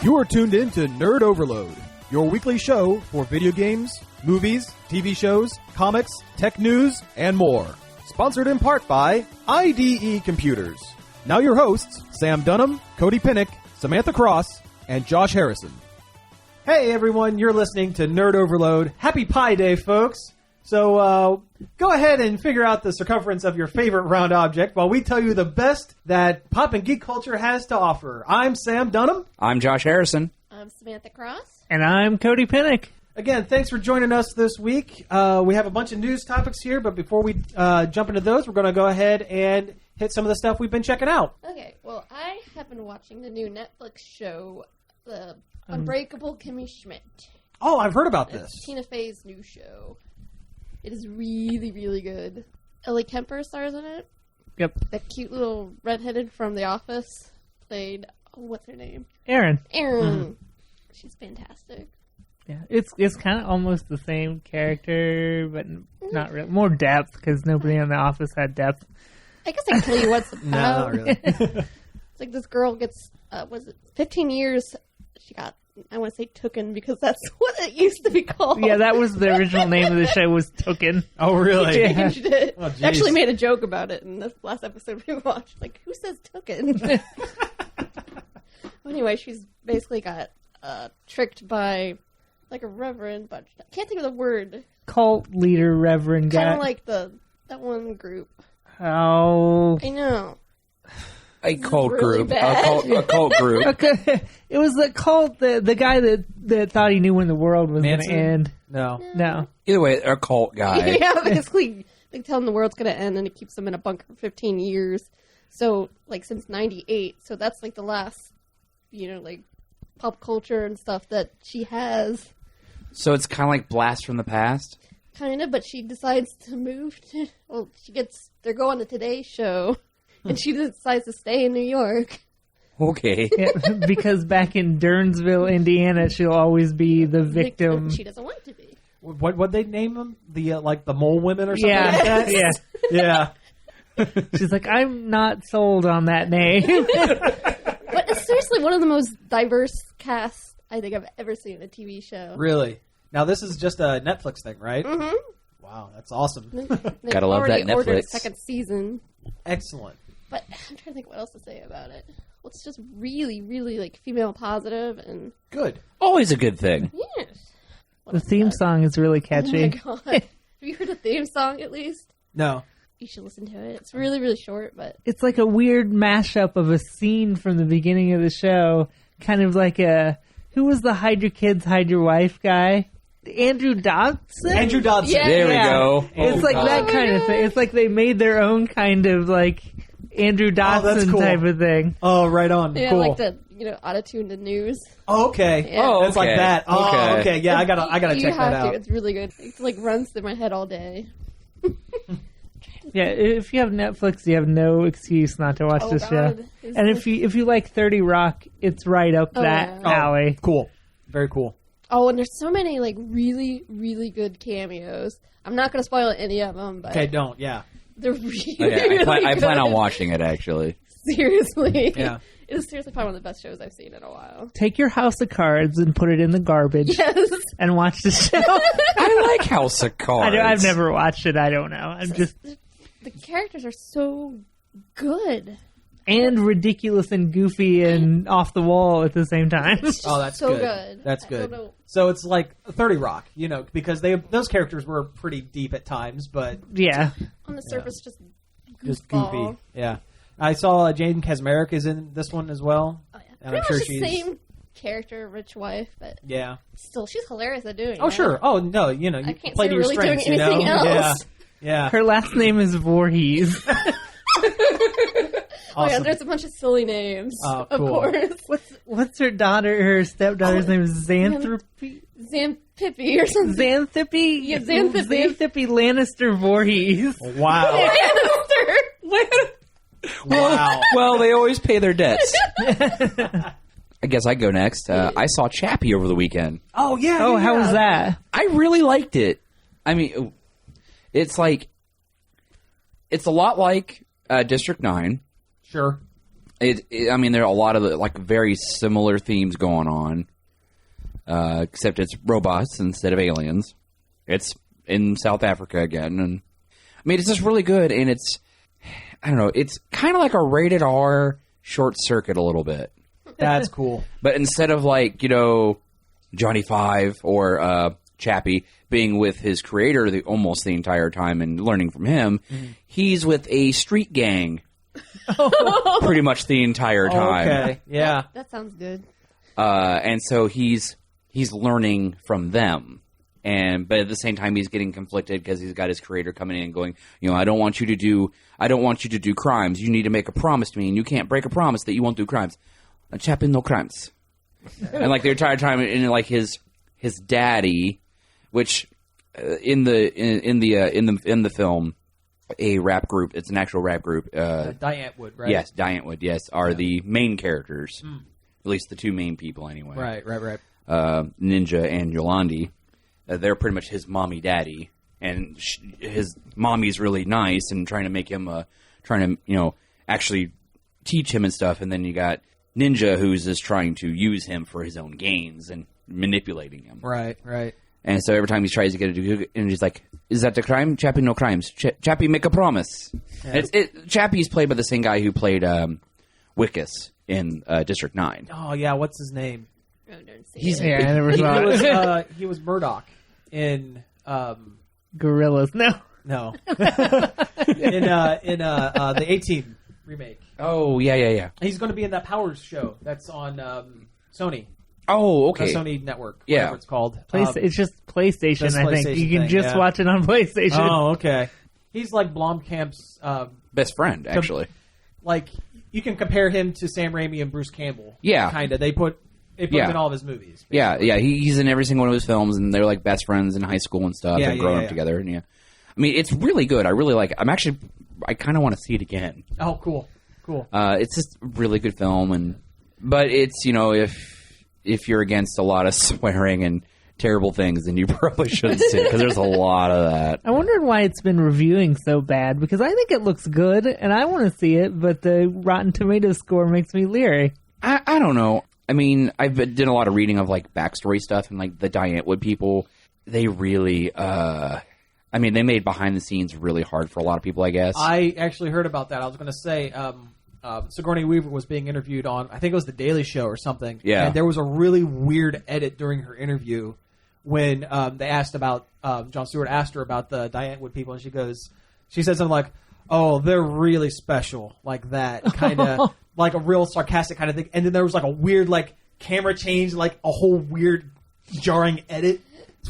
You are tuned in to Nerd Overload, your weekly show for video games, movies, TV shows, comics, tech news, and more. Sponsored in part by IDE Computers. Now your hosts, Sam Dunham, Cody Pinnick, Samantha Cross, and Josh Harrison. Hey everyone, you're listening to Nerd Overload. Happy Pi Day, folks. So go ahead and figure out the circumference of your favorite round object while we tell you the best that pop and geek culture has to offer. I'm Sam Dunham. I'm Josh Harrison. I'm Samantha Cross. And I'm Cody Pinnick. Again, thanks for joining us this week. We have a bunch of news topics here, but before we jump into those, we're going to go ahead and hit some of the stuff we've been checking out. Okay, well, I have been watching the new Netflix show, The Unbreakable Kimmy Schmidt. Oh, I've heard about this. It's Tina Fey's new show. It is really, really good. Ellie Kemper stars in it. Yep. That cute little redheaded from The Office played, what's her name? Erin. She's fantastic. Yeah, it's kind of almost the same character, but not really. More depth, because nobody in the office had depth. I guess I can tell you what's about. No, not really. It's like this girl gets, 15 years, she got, I want to say Tooken, because that's what it used to be called. Yeah, that was the original name of the show, was Tooken. Oh, really? Yeah. Changed it. Oh, geez. Actually made a joke about it in the last episode we watched. Like, who says Tooken? Anyway, she's basically got tricked by, like, a reverend, but I can't think of the word. Cult leader, reverend guy. Kind of like that one group. Oh. I know. A cult really group. bad. A cult group. Okay. It was the cult, the guy that thought he knew when the world was going to end. No. Either way, a cult guy. Yeah, basically, they tell him the world's going to end, and it keeps them in a bunker for 15 years. So, like, since 98. So that's, like, the last, like, pop culture and stuff that she has. So it's kind of like Blast from the Past? Kind of, but she decides to move to... Well, they're going to Today Show, and she decides to stay in New York. Okay. Yeah, because back in Durnsville, Indiana, she'll always be the victim. She doesn't want to be. What'd they name them? The mole women or something Yeah, like that? yeah. Yeah. She's like, I'm not sold on that name. But it's seriously one of the most diverse casts I think I've ever seen in a TV show. Really? Now, this is just a Netflix thing, right? Mm-hmm. Wow, that's awesome. Gotta love that They've already ordered a Netflix. second season. Excellent. But I'm trying to think what else to say about it. Well, it's just really, really, like, female positive and... Good. Always a good thing. Yes. The theme song is really catchy. Oh my god. Have you heard the theme song at least? No. You should listen to it. It's really, really short, but... It's like a weird mashup of a scene from the beginning of the show. Kind of like who was the Hide Your Kids, Hide Your Wife guy? Andrew Dodson? Andrew Dodson. Yeah. There we go. It's like that kind of thing. It's like they made their own kind of like Andrew Dodson cool. type of thing. Oh, right on. Yeah, cool. like the, auto-tune the news. Oh, okay. Yeah. Oh, It's like okay. that. Oh, Okay. okay. Yeah, I gotta You check have that out. to. It's really good. It, like, runs through my head all day. Yeah, if you have Netflix, you have no excuse not to watch Oh, this show. God. And if you like 30 Rock, it's right up that yeah. alley. Cool. Very cool. Oh, and there's so many, like, really, really good cameos. I'm not going to spoil any of them, but Okay, don't. Yeah. they're really, Okay, I good. plan on watching it, actually. Seriously. Yeah. It is seriously probably one of the best shows I've seen in a while. Take your House of Cards and put it in the garbage Yes. and watch the show. I like House of Cards. I've never watched it. I don't know. I'm just... The characters are so good. And ridiculous and goofy and off the wall at the same time. Oh, that's so good. good. That's I good. don't know. So it's like 30 Rock, because those characters were pretty deep at times, but Yeah. On the surface, just just goofball. goofy. Yeah. I saw Jaden Kaczmarek is in this one as well. Oh, yeah. And Pretty I'm sure much the she's same character, rich wife, but Yeah. still, she's hilarious at doing it. Oh, sure. Oh, no, you I can't play see to her your really doing strengths, anything else. Yeah. Yeah. Her last name is Voorhees. Oh, yeah, Awesome. there's a bunch of silly names, Oh, of cool. course. What's her stepdaughter's name is Xanthropy? Xanthippi or something. Xanthippy? Yeah, Xanthippy. Xanthippy Lannister Voorhees. Wow. Wow. Well, they always pay their debts. I guess I go next. I saw Chappie over the weekend. Oh, yeah. Oh, yeah, how yeah. was that? I really liked it. I mean, it's a lot like District 9. Sure. I mean, there are a lot of like very similar themes going on, except it's robots instead of aliens. It's in South Africa again, and I mean, it's just really good, and I don't know, it's kind of like a rated R Short Circuit a little bit. That's cool. But instead of like, Johnny Five or Chappie being with his creator almost the entire time and learning from him, he's with a street gang pretty much the entire time. Okay, yeah. That sounds good. And so he's learning from them. But at the same time, he's getting conflicted because he's got his creator coming in and going, I don't want you to do crimes. You need to make a promise to me, and you can't break a promise that you won't do crimes. Chappie, no crimes. And like the entire time, and like his daddy, which in the film, a rap group. It's an actual rap group. Diane Wood, right? Yes, Diane Wood. Yes, are the main characters. At least the two main people, anyway. Right. Ninja and Yolandi. They're pretty much his mommy daddy, and his mommy's really nice and trying to make him actually teach him and stuff. And then you got Ninja, who's just trying to use him for his own gains and manipulating him. Right. And so every time he tries to get it, and he's like, "Is that the crime? Chappie, no crimes. Chappie, make a promise." Yeah. Chappie's played by the same guy who played Wickus in District 9. Oh yeah, what's his name? I never saw it. He was Murdoch in Gorillas. No. in the 18 remake. Oh yeah. He's going to be in that Powers show that's on Sony. Oh, okay. Sony Network. Yeah, whatever it's called. It's just PlayStation. I think you can thing, just watch it on PlayStation. Oh, okay. He's like Blomkamp's best friend, actually. Like you can compare him to Sam Raimi and Bruce Campbell. Yeah, kind of. They put him in all of his movies. Basically. Yeah. He's in every single one of his films, and they're like best friends in high school and stuff. They've grown up together, and I mean, it's really good. I really like it. I kind of want to see it again. Oh, cool. It's just a really good film, but it's if you're against a lot of swearing and terrible things, then you probably shouldn't see it because there's a lot of that. I wondered why it's been reviewing so bad because I think it looks good and I want to see it, but the Rotten Tomatoes score makes me leery. I don't know. I mean, I've did a lot of reading of like backstory stuff and like the Diane Wood people. They really, they made behind the scenes really hard for a lot of people, I guess. I actually heard about that. I was going to say, Sigourney Weaver was being interviewed on, I think it was The Daily Show or something. Yeah. And there was a really weird edit during her interview when they asked about, Jon Stewart asked her about the Diane Wood people, and she said something like, "Oh, they're really special," like that, kind of, like a real sarcastic kind of thing. And then there was like a weird, like, camera change, like a whole weird, jarring edit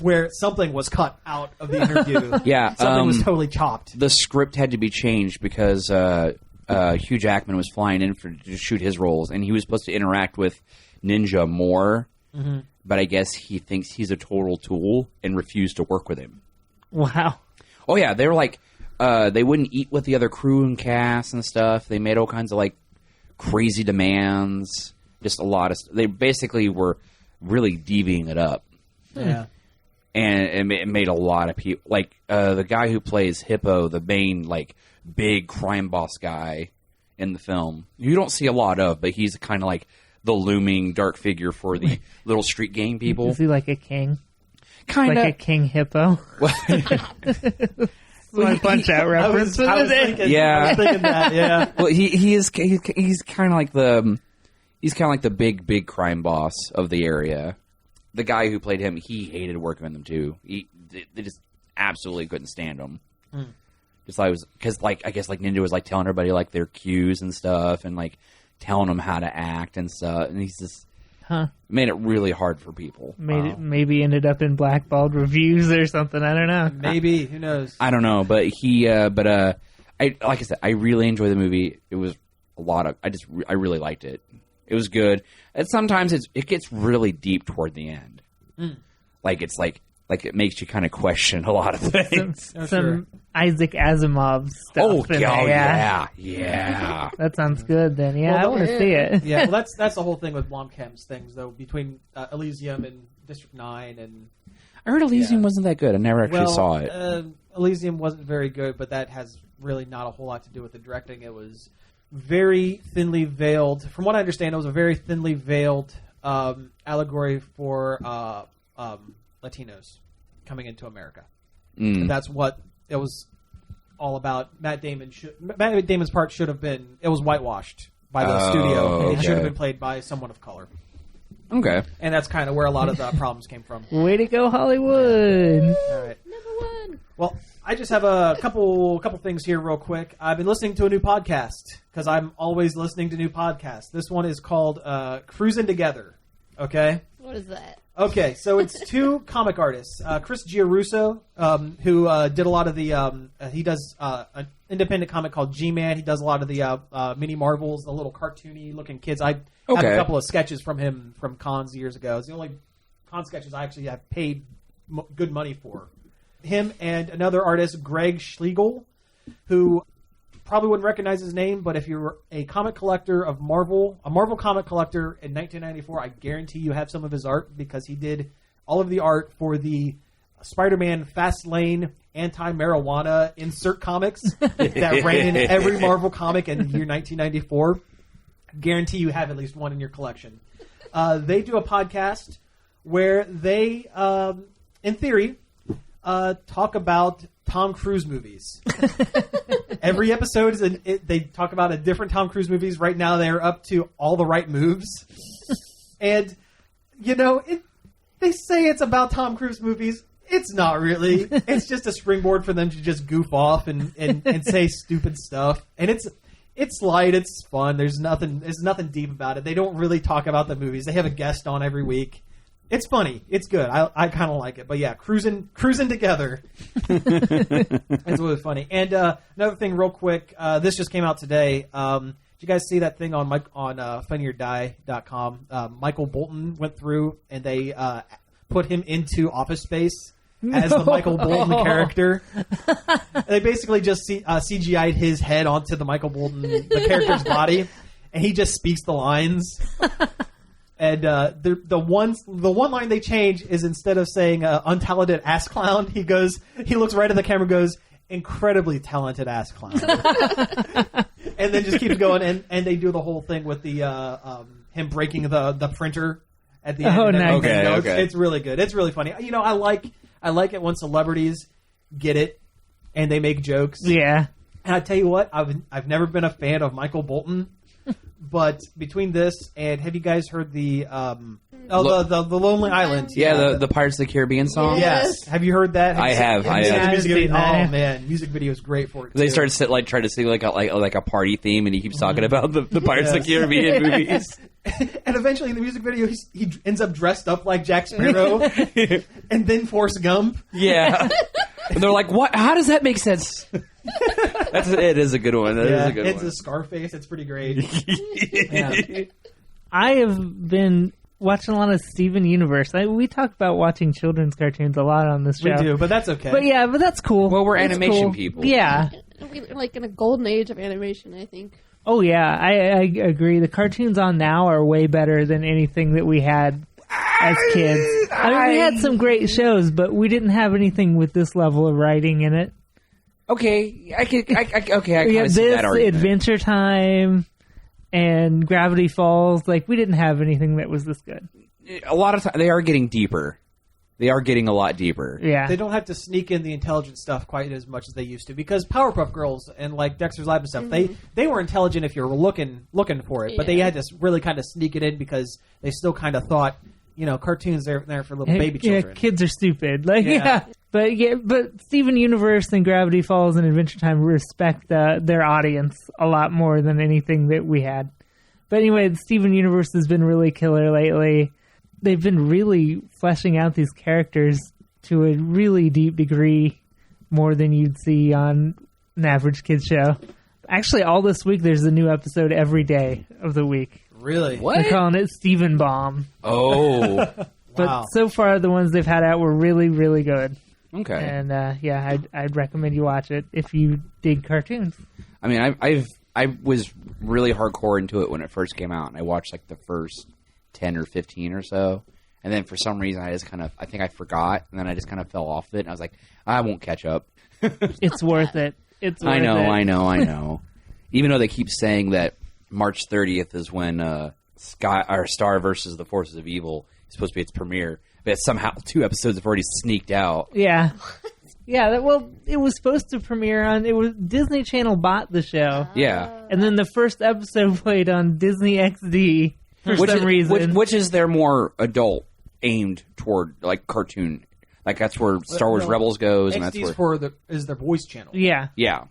where something was cut out of the interview. Yeah. Something was totally chopped. The script had to be changed because Hugh Jackman was flying in to shoot his roles, and he was supposed to interact with Ninja more, but I guess he thinks he's a total tool and refused to work with him. Wow. Oh, yeah. They were like, they wouldn't eat with the other crew and cast and stuff. They made all kinds of, like, crazy demands. Just a lot of they basically were really DVing it up. Yeah. And it made a lot of people, like, the guy who plays Hippo, the main, like, big crime boss guy in the film, you don't see a lot of, but he's kind of like the looming dark figure for the little street gang people. Is he like a king? Kind of. Like a king hippo? My Punch-Out reference. I was thinking that, yeah. Well, he's kind of like the big crime boss of the area. The guy who played him, he hated working with them too. They just absolutely couldn't stand him. Just like because I guess like Ninja was like telling everybody like their cues and stuff, and like telling them how to act and stuff, and he's just made it really hard for people. Maybe ended up in blackballed reviews or something. I don't know. Maybe, who knows? I don't know, but like I said, I really enjoyed the movie. It was a lot of I really liked it. It was good. And sometimes it gets really deep toward the end. Like it's like it makes you kind of question a lot of things. Some Isaac Asimov stuff. Yeah. That sounds good then. Yeah, I want to see it. Yeah, well, that's the whole thing with Blomkamp's things, though, between Elysium and District 9. And I heard Elysium wasn't that good. I never actually saw it. Elysium wasn't very good, but that has really not a whole lot to do with the directing. It was very thinly veiled. From what I understand, it was a very thinly veiled allegory for Latinos coming into America. And that's what it was all about. Matt Damon's part should have been. It was whitewashed by the studio. It should have been played by someone of color. Okay. And that's kind of where a lot of the problems came from. Way to go, Hollywood! All right. Number one. Well, I just have a couple things here real quick. I've been listening to a new podcast because I'm always listening to new podcasts. This one is called Cruising Together. Okay? What is that? Okay, so it's two comic artists. Chris Giarrusso, who did a lot of the... he does an independent comic called G-Man. He does a lot of the mini Marvels, the little cartoony-looking kids. I have a couple of sketches from him from cons years ago. It's the only con sketches I actually have paid good money for. Him and another artist, Greg Schlegel, who probably wouldn't recognize his name, but if you're a comic collector of Marvel, a Marvel comic collector in 1994, I guarantee you have some of his art because he did all of the art for the Spider-Man Fast Lane anti-marijuana insert comics that ran in every Marvel comic in the year 1994. Guarantee you have at least one in your collection. They do a podcast where they, in theory, talk about Tom Cruise movies. Every episode they talk about a different Tom Cruise movies. Right now they're up to All the Right Moves. And, they say it's about Tom Cruise movies. It's not really. It's just a springboard for them to just goof off and say stupid stuff. And it's light, it's fun. There's nothing deep about it. They don't really talk about the movies. They have a guest on every week. It's funny. It's good. I kind of like it. But yeah, cruising together. It's really funny. And another thing, real quick. This just came out today. Did you guys see that thing on funnyordie.com? Michael Bolton went through and they put him into Office Space as the Michael Bolton character. They basically just CGI'd his head onto the Michael Bolton, the character's body, and he just speaks the lines. And the one line they change is instead of saying untalented ass clown, he looks right at the camera and goes, incredibly talented ass clown. And then just keeps going, and they do the whole thing with the him breaking the printer at the end. Oh, nice. Okay. It's really good. It's really funny. I like it when celebrities get it and they make jokes. Yeah. And I tell you what, I've never been a fan of Michael Bolton. But between this and have you guys heard the Lonely Island? Yeah, the Pirates of the Caribbean song. Yes. Have you heard that? I have. The music video? Yeah. Oh man, music video is great for it. They too. started try to sing like a party theme, and he keeps talking about the Pirates of the Caribbean movies. And eventually in the music video, he ends up dressed up like Jack Sparrow, and then Forrest Gump. Yeah, and they're like, "What? How does that make sense?" It is a good one. It's a Scarface. It's pretty great. Yeah. I have been watching a lot of Steven Universe. We talk about watching children's cartoons a lot on this show. We do, but that's okay. But that's cool. Well, we're It's animation cool. people. Yeah. We're like in a golden age of animation, I think. Oh, yeah. I agree. The cartoons on now are way better than anything that we had as kids. I mean, we had some great shows, but we didn't have anything with this level of writing in it. Okay, I kind We of had see that this, argument. Adventure Time, and Gravity Falls. Like, we didn't have anything that was this good. A lot of times they are getting deeper. They are getting a lot deeper. Yeah. They don't have to sneak in the intelligent stuff quite as much as they used to, because Powerpuff Girls and like Dexter's Lab and stuff, they were intelligent if you were looking for it, but they had to really kind of sneak it in because they still kind of thought, cartoons they're there for little baby children. Yeah, kids are stupid. But Steven Universe and Gravity Falls and Adventure Time respect their audience a lot more than anything that we had. But anyway, Steven Universe has been really killer lately. They've been really fleshing out these characters to a really deep degree, more than you'd see on an average kids show. Actually, all this week there's a new episode every day of the week. Really? What? They're calling it Steven Bomb. Oh. But Wow. so far, the ones they've had out were really, really good. Okay. And I'd recommend you watch it if you dig cartoons. I mean, I was really hardcore into it when it first came out, and I watched like the first 10 or 15 or so, and then for some reason I think I forgot, and then I just kind of fell off it, and I was like, I won't catch up. It's worth it. It's worth I know. Even though they keep saying that March 30th is when Star versus the Forces of Evil is supposed to be its premiere, but somehow 2 episodes have already sneaked out. Yeah. Yeah, well, it was supposed to premiere on... Disney Channel bought the show. Yeah. And then the first episode played on Disney XD for some reason. Which is their more adult aimed toward, like, cartoon. Like, that's where Star Wars Rebels goes. And that's where is their voice channel. Yeah. Yeah.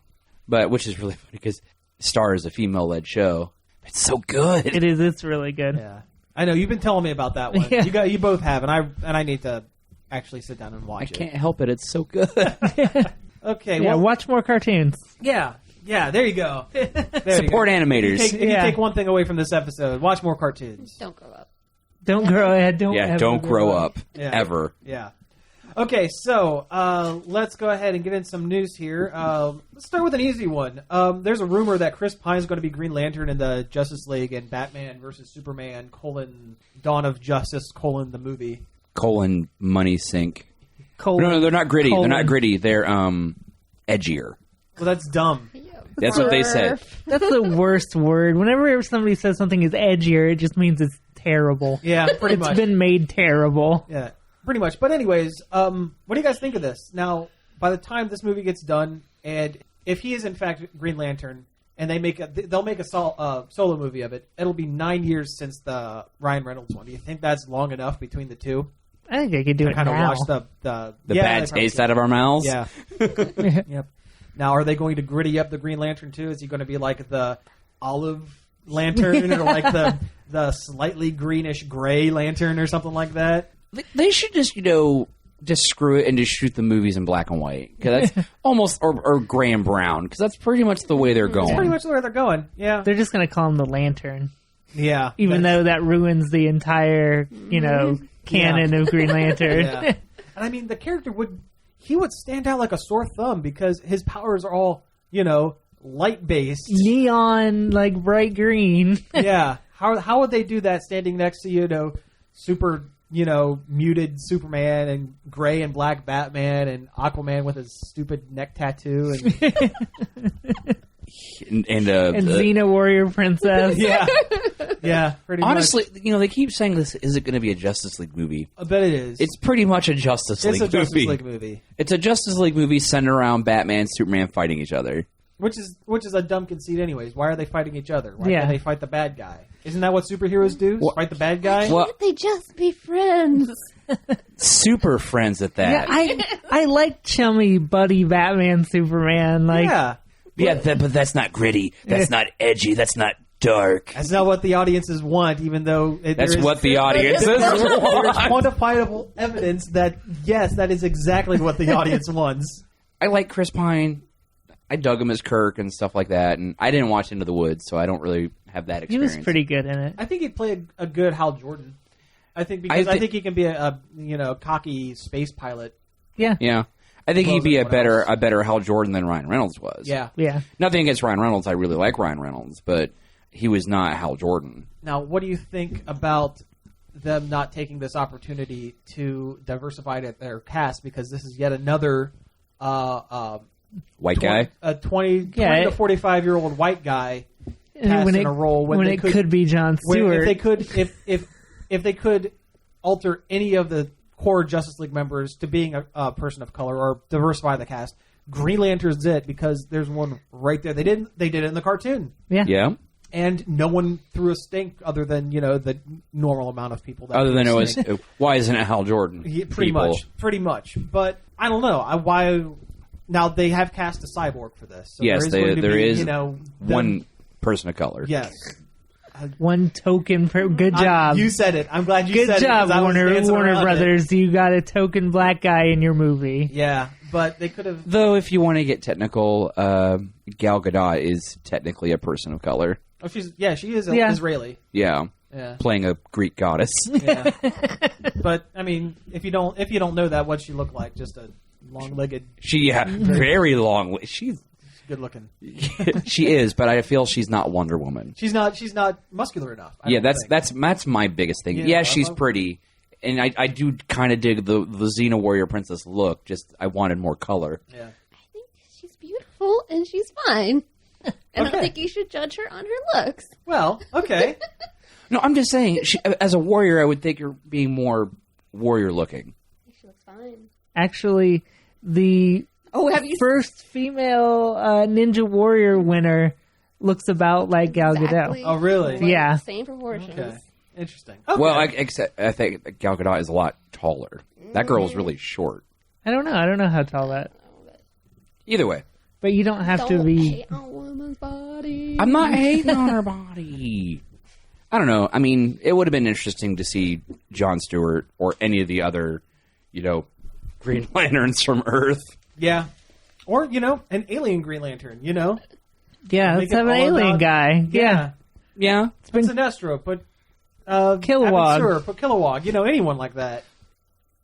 But, which is really funny because Star is a female-led show. It's so good. It is. It's really good. Yeah. I know, you've been telling me about that one. Yeah. You both have, and I need to actually sit down and watch it. I can't help it. It's so good. Okay, Yeah, well, watch more cartoons. yeah, there you go. There Support you go. animators. If you take one thing away from this episode, watch more cartoons. Don't grow up. Don't grow up. Don't grow up. Yeah. Ever. Yeah. Okay, so let's go ahead and get in some news here. Let's start with an easy one. There's a rumor that Chris Pine is going to be Green Lantern in the Justice League and Batman versus Superman, Dawn of Justice, the movie. Money sink. Cold. No, they're not gritty. Colon. They're not gritty. They're edgier. Well, that's dumb. That's what they said. That's the worst word. Whenever somebody says something is edgier, it just means it's terrible. Yeah, pretty much. It's been made terrible. Yeah, pretty much. But anyways, what do you guys think of this? Now, by the time this movie gets done, and if he is in fact Green Lantern, and they'll make a solo movie of it, it'll be 9 years since the Ryan Reynolds one. Do you think that's long enough between the two? I think I could do it Kind of now. wash the bad taste out of our mouths. Yeah. Yep. Now, are they going to gritty up the Green Lantern too? Is he going to be like the olive lantern or like the slightly greenish gray lantern or something like that? They should just screw it and just shoot the movies in black and white. Because that's almost, or gray and brown. Because that's pretty much the way they're going. That's pretty much where they're going. Yeah. They're just going to call him the Lantern. Yeah. Even though that ruins the entire, canon of Green Lantern. Yeah. And I mean, the character would stand out like a sore thumb because his powers are all, light based. Neon, like bright green. Yeah. How would they do that standing next to, super, muted Superman and gray and black Batman and Aquaman with his stupid neck tattoo and Xena Warrior Princess. Yeah, pretty honestly, much. they keep saying this isn't going to be a Justice League movie. I bet it is. It's pretty much a Justice League movie. It's a Justice League movie. It's a Justice League movie centered around Batman and Superman fighting each other. Which is a dumb conceit anyways. Why are they fighting each other? Why Yeah. can't they fight the bad guy? Isn't that what superheroes do? Fight the bad guy? Well- Can't they just be friends? Super friends at that. Yeah, I like chummy buddy Batman Superman. Like, But that's not gritty. That's not edgy. That's not dark. That's not what the audiences want, even though That's what the audiences there's want. quantifiable evidence that, yes, that is exactly what the audience wants. I like Chris Pine. I dug him as Kirk and stuff like that, and I didn't watch Into the Woods, so I don't really have that he experience. was pretty good in it. I think he'd play a good Hal Jordan. I think I think he can be a cocky space pilot. Yeah. Yeah. I think Well, he'd be a everyone else. better Hal Jordan than Ryan Reynolds was. Yeah. Yeah. Nothing against Ryan Reynolds. I really like Ryan Reynolds, but he was not Hal Jordan. Now, what do you think about them not taking this opportunity to diversify their cast? Because this is yet another White guy? a 20 Yeah, to 45-year-old white guy cast in a role when they it could be Jon Stewart. if they could alter any of the core Justice League members to being a person of color or diversify the cast, Green Lantern's it, because there's one right there. They did it in the cartoon, Yeah. and no one threw a stink other than the normal amount of people. That Other threw than a it was, stink. why isn't it Hal Jordan? Pretty much. But I don't know why. Now they have cast a cyborg for this. So Yes, there is them- one person of color. Yes. One token per good job. You said it. I'm glad you Good said job, it. 'Cause I was dancing Warner around it. Brothers. You got a token black guy in your movie. Yeah, but they could have. Though, if you want to get technical, Gal Gadot is technically a person of color. Oh, she is Yeah. Israeli. Yeah. Yeah. Playing a Greek goddess. Yeah. But I mean, if you don't know that, what'd she look like? Just a long-legged, Very long. She's good-looking. she is, but I feel she's not Wonder Woman. She's not muscular enough. I Yeah, don't that's think. my biggest thing. Yeah, Yeah, I she's love- pretty, and I do kind of dig the Xena Warrior Princess look. Just I wanted more color. Yeah. I think she's beautiful and she's fine. I don't think you should judge her on her looks. Well, okay. No, I'm just saying, as a warrior, I would think you're being more warrior-looking. She looks fine. Actually, the have you first female Ninja Warrior winner looks about like Gal Exactly. Gadot. Oh, really? Yeah. Same proportions. Okay. Interesting. Okay. Well, I think that Gal Gadot is a lot taller. That girl's really short. I don't know how tall that. Either way. But you don't have to Don't be. hate on a woman's body. I'm not hating on her body. I don't know. I mean, it would have been interesting to see Jon Stewart or any of the other, Green Lanterns from Earth. Yeah. Or, an alien Green Lantern, Yeah, Make let's it have an all alien about- guy. Yeah. Yeah. Put Sinestro, put Kilowog. Abin Sur, put Kilowog, anyone like that.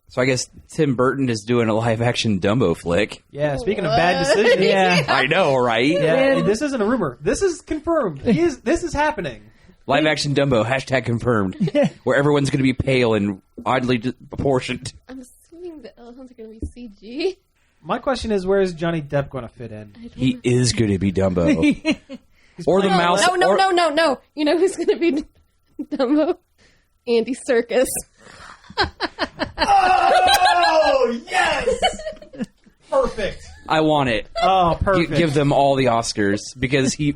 So I guess Tim Burton is doing a live-action Dumbo flick. Yeah, speaking of bad decisions. Yeah. I know, right? Yeah, Man. this isn't a rumor. This is confirmed. This is happening. Live-action Dumbo, #confirmed. Where everyone's going to be pale and oddly proportioned. I'm assuming the elephants are going to be CG. My question is, where is Johnny Depp going to fit in? He is going to be Dumbo. Or the mouse. No. or- You know who's going to be Dumbo? Andy Serkis. Oh, yes! Perfect. I want it. Oh, perfect. Give them all the Oscars because he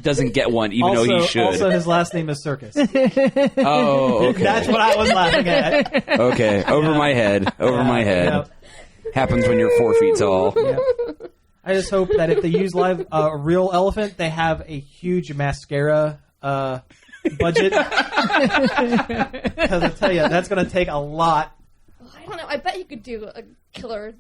doesn't get one, even though he should. Also, his last name is Circus. Oh, okay. That's what I was laughing at. Okay, over my head. Over my head. Yep. Happens when you're 4 feet tall. Yep. I just hope that if they use a real elephant, they have a huge mascara budget. Because I tell you, that's going to take a lot. I don't know. I bet you could do a killer,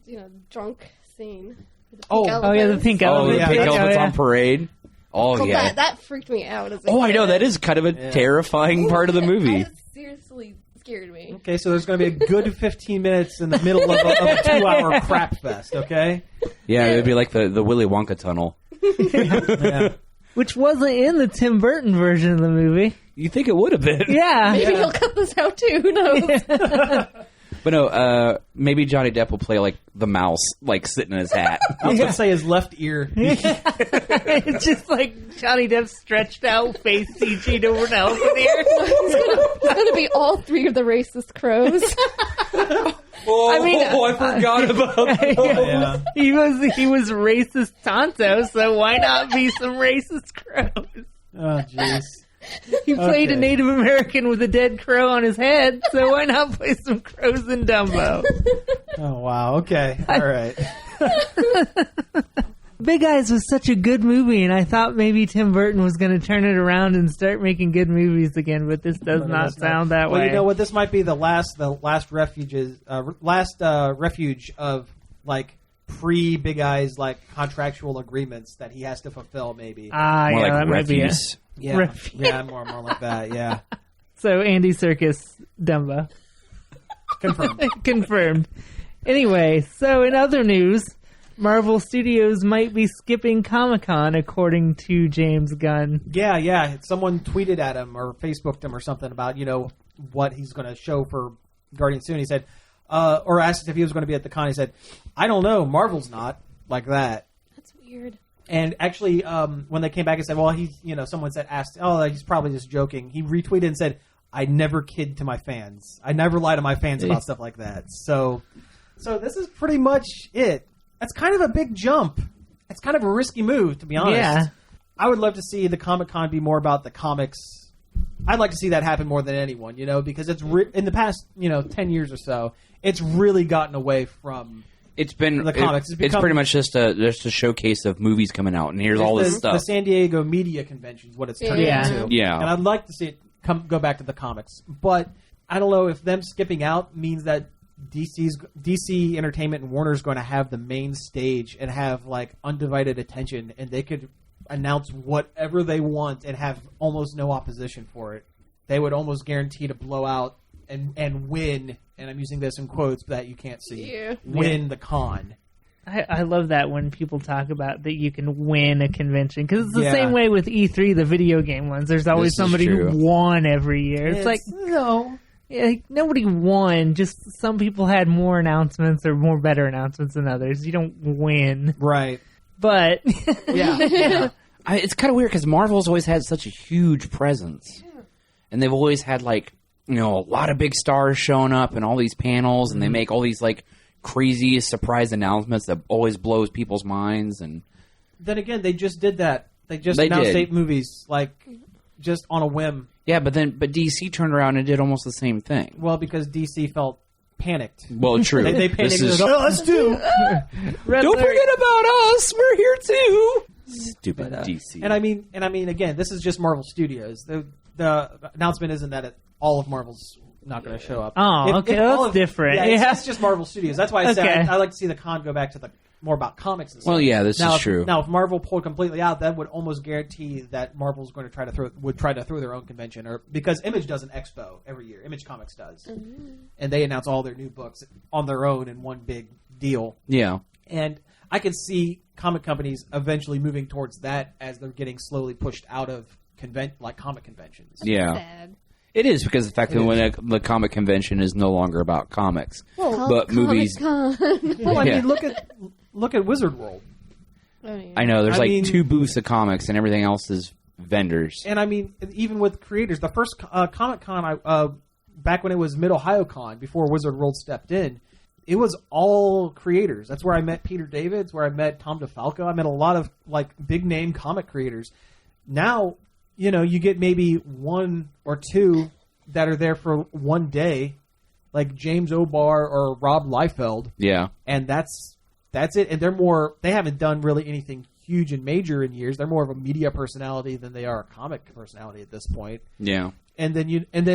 drunk scene. with the Oh. pink Oh, yeah, the pink Oh, elephant. the yeah, pink that's- elephants yeah. on parade. Oh, So yeah. that freaked me out. As a Oh, I know. kid. That is kind of a terrifying part of the movie. That seriously scared me. Okay, so there's going to be a good 15 minutes in the middle of a 2-hour crap fest, okay? Yeah, it would be like the Willy Wonka tunnel. Yeah. Which wasn't in the Tim Burton version of the movie. You think it would have been. Yeah. Maybe he'll cut this out too. Who knows? But no, maybe Johnny Depp will play like the mouse, like sitting in his hat. I was going to say his left ear. It's just like Johnny Depp's stretched out face CG'd over an elephant ear. It's going to be all three of the racist crows. Oh, I mean, I forgot about that. Yeah. He was racist Tonto, so why not be some racist crows? Oh, jeez. He played a Okay. Native American with a dead crow on his head, so why not play some crows in Dumbo? Oh, wow. Okay. All right. Big Eyes was such a good movie, and I thought maybe Tim Burton was going to turn it around and start making good movies again, but this does not sound that well, way. you know what? This might be the last refuge of like pre-Big Eyes like contractual agreements that he has to fulfill. Maybe. More yeah, like that might be it. refuse. Yeah. Refuge. Yeah. More like that. Yeah. So Andy Serkis, Dumbo. Confirmed. Confirmed. Anyway, so in other news, Marvel Studios might be skipping Comic-Con, according to James Gunn. Yeah. Someone tweeted at him or Facebooked him or something about what he's going to show for Guardians soon. He said, or asked if he was going to be at the con. He said, "I don't know. Marvel's not like that." That's weird. And actually, when they came back and said, "Well, he's," someone asked, "Oh, he's probably just joking." He retweeted and said, "I never kid to my fans. I never lie to my fans about stuff like that." So this is pretty much it. That's kind of a big jump. It's kind of a risky move, to be honest. Yeah. I would love to see the Comic-Con be more about the comics. I'd like to see that happen more than anyone, because it's in the past, 10 years or so, it's really gotten away from It's been the comics. It's pretty much just a showcase of movies coming out, and here's all this the stuff. San Diego Media Convention is what it's turning Yeah. into. Yeah. And I'd like to see it go back to the comics. But I don't know if them skipping out means that DC Entertainment and Warner's going to have the main stage and have like undivided attention, and they could announce whatever they want and have almost no opposition for it. They would almost guarantee to blow out and win, and I'm using this in quotes that you can't see, Yeah. win the con. I love that when people talk about that you can win a convention, because it's the Yeah. same way with E3, the video game ones. There's always This is somebody true. who won every year. It's like, no. yeah, like, nobody won, just some people had more announcements or more better announcements than others. You don't win. Right. But Yeah. It's kind of weird because Marvel's always had such a huge presence, and they've always had like a lot of big stars showing up and all these panels, and they make all these like crazy surprise announcements that always blows people's minds. And then again, they just did that. They announced 8 movies like just on a whim. Yeah, but DC turned around and did almost the same thing. Well, because DC felt panicked. Well, true. They panicked. Us too. Don't forget about us. We're here too. Stupid DC. And I mean, again, this is just Marvel Studios. The announcement isn't that all of Marvel's not going to show up. Oh, okay, that's different. Yeah, it's just Marvel Studios. That's why I said Okay. I like to see the con go back to the more about comics and stuff. Well, yeah, this is true. Now, if Marvel pulled completely out, that would almost guarantee that Marvel's going to try to throw their own convention, or because Image does an expo every year. Image Comics does, and they announce all their new books on their own in one big deal. Yeah. And I could see comic companies eventually moving towards that as they're getting slowly pushed out of comic conventions. Yeah. Sad. It is because of the fact that when the comic convention is no longer about comics, Well, but movies. Comic-Con. Well, I Yeah. mean, look at Wizard World. Oh, yeah. I know there's I mean- 2 booths of comics and everything else is vendors. And I mean, even with creators, the first Comic Con, back when it was Mid Ohio Con, before Wizard World stepped in, it was all creators. That's where I met Peter Davids, where I met Tom DeFalco. I met a lot of like big name comic creators. Now, you get maybe 1 or 2 that are there for one day, like James O'Barr or Rob Liefeld, Yeah. and that's it. And they haven't done really anything huge and major in years. They're more of a media personality than they are a comic personality at this point. Yeah. And then and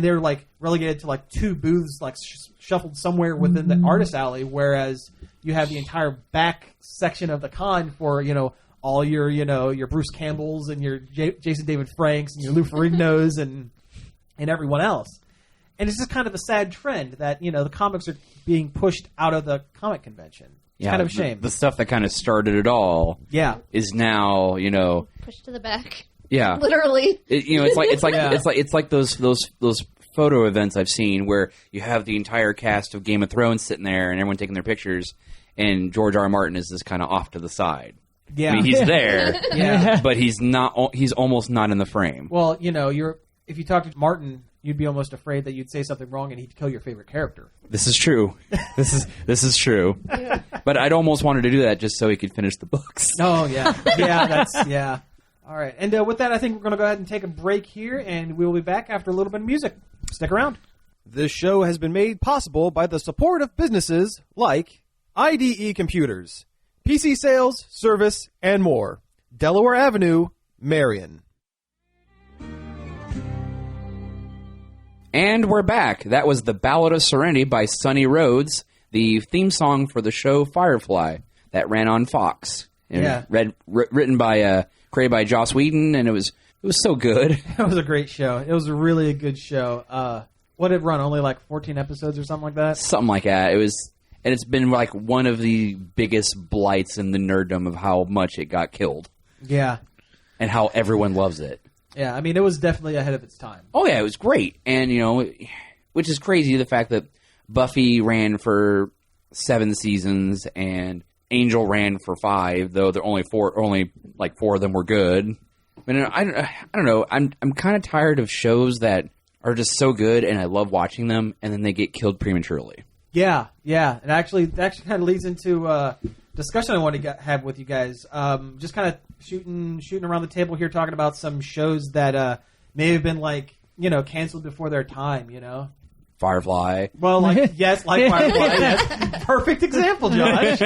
they're like relegated to like 2 booths, like shuffled somewhere within the artist alley, whereas you have the entire back section of the con for all your Bruce Campbells and your Jason David Franks and your Lou Ferrignos and everyone else. And it's just kind of a sad trend that the comics are being pushed out of the comic convention. It's kind of a shame. The stuff that kind of started it all Yeah. is now, Pushed to the back. yeah. Literally. It's like those photo events I've seen where you have the entire cast of Game of Thrones sitting there and everyone taking their pictures, and George R. R. Martin is just kind of off to the side. Yeah. I mean, he's there, Yeah. but he's not. He's almost not in the frame. Well, if you talk to Martin, you'd be almost afraid that you'd say something wrong and he'd kill your favorite character. This is true. This is true. But I'd almost wanted to do that just so he could finish the books. Oh, yeah. Yeah. All right. And with that, I think we're going to go ahead and take a break here, and we'll be back after a little bit of music. Stick around. This show has been made possible by the support of businesses like IDE Computers, PC sales, service, and more. Delaware Avenue, Marion. And we're back. That was the Ballad of Serenity by Sonny Rhodes, the theme song for the show Firefly that ran on Fox. And Yeah. written by created by Joss Whedon, and it was so good. It was a great show. It was really a good show. What did it run? Only like 14 episodes or something like that? Something like that. And it's been like one of the biggest blights in the nerddom of how much it got killed Yeah. and how everyone loves it. Yeah, I mean, it was definitely ahead of its time. Oh yeah, it was great, and which is crazy, the fact that Buffy ran for 7 seasons and Angel ran for 5, though there only 4 of them were good. I don't know. I'm kind of tired of shows that are just so good and I love watching them, and then they get killed prematurely. Yeah. And actually, that kind of leads into a discussion I want to have with you guys. Just kind of shooting around the table here, talking about some shows that may have been canceled before their time. Firefly. Well, yes, like Firefly. Yes. Perfect example, Josh.